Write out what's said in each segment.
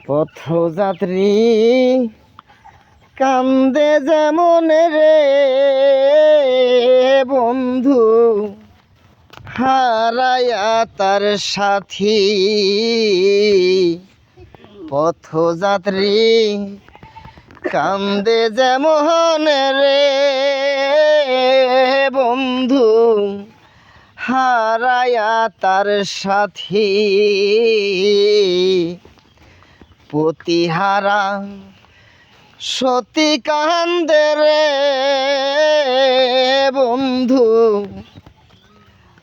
পথযাত্রী কান্দে যেমন রে বন্ধু হারায়া তার সাথী। পথযাত্রী কান্দে যেমন রে বন্ধু হারায়া তার সাথী। পতিহারা সতী কান্দে রে বন্ধু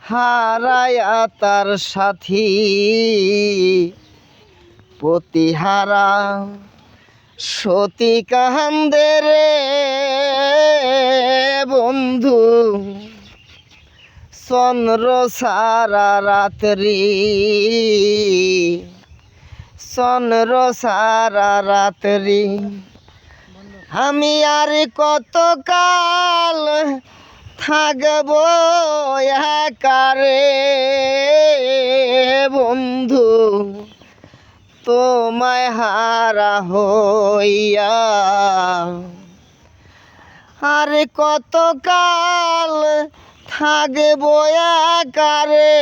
হারায়া তার সাথী। পতিহারা সতী কান্দে রে বন্ধু চন্দ্র সারা রাত্রি। চন্দ্র সারা রাত্রি আমি আর কতকাল থাকব একারে বন্ধু তোমায় হারা হইয়া। আর কতকাল থাকব একারে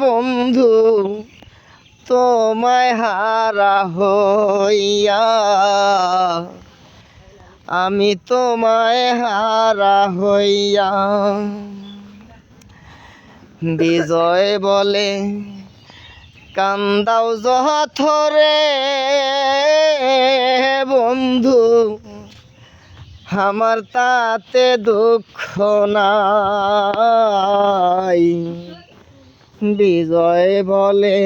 বন্ধু তোমায় হারা হইয়া। আমি তোমায় হারা হইয়া। বিজয় বলে কান্দাও যথরে বন্ধু আমার তাতে দুঃখ নাই। বিজয় বলে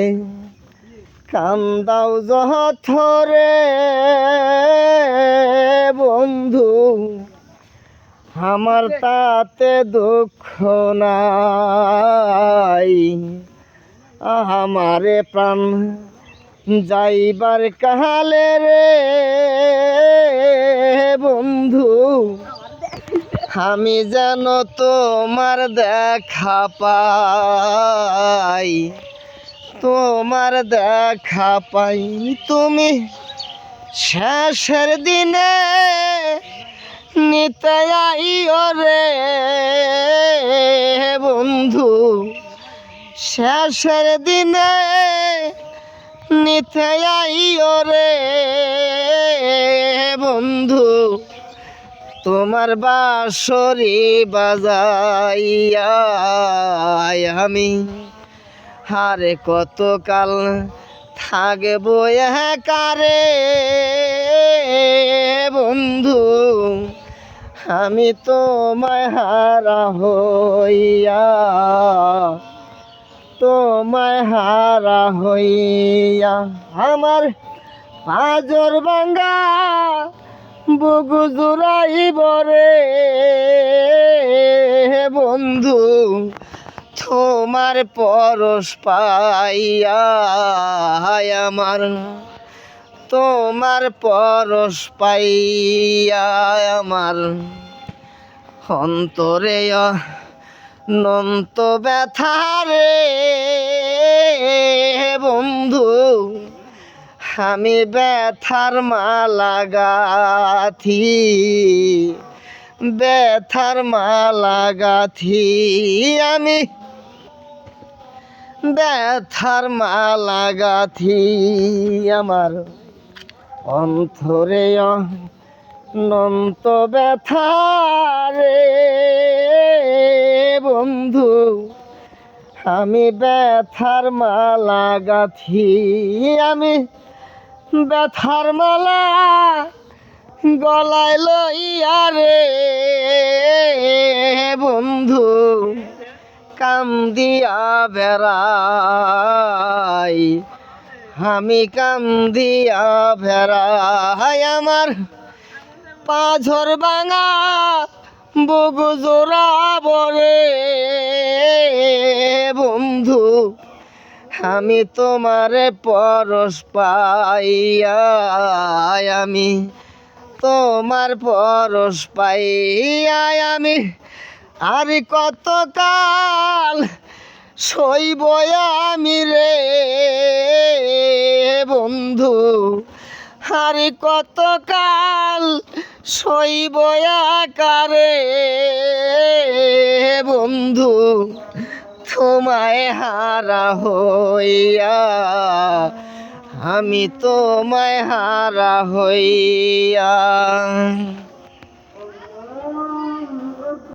কান্দাও যথরে বন্ধু আমার তাতে দুঃখ নাই। আমারে প্রাণ যাইবার কালে রে বন্ধু আমি যেন তোমার দেখা পাই। তোমার দেখা পাই তুমি শেষের দিনে নিতে আইও রে বন্ধু। শেষের দিনে নিতে আইও রে বন্ধু তোমার বাঁশরি বাজাইয়া। আমি হারে কতকাল থাকবো একারে বন্ধু আমি তোমায় হারা হইয়া। তোমায় হারা হইয়া আমার পাজর ভাঙ্গা বুকু জুড়াইব রে বন্ধু তোমার পরশ পাইয়া। আমার তোমার পরশ পাইয়া আমার অন্তরে অনন্ত ব্যথা রে বন্ধু আমি ব্যথার মালা গাথি। ব্যথার মালা গাথি আমি ব্যথার মালা গাথি আমার অন্তরে অনন্ত ব্যথা রে বন্ধু আমি ব্যথার মালা গাথি। আমি ব্যথার মালা গলায় লইয়া রে বন্ধু কান্দিয়া বেড়াই। আমি কান্দিয়া বেড়াই আমার পাঝর ভাঙা বুকু জোড়াব রে বন্ধু আমি তোমারে পরশ পাইয়া। আমি তোমার পরশ পাইয়া আমি আর কতকাল সইব আমি রে বন্ধু আর কতকাল সইব আকারে বন্ধু তোমায় হারা হইয়া আমি তোমায় হারা হইয়া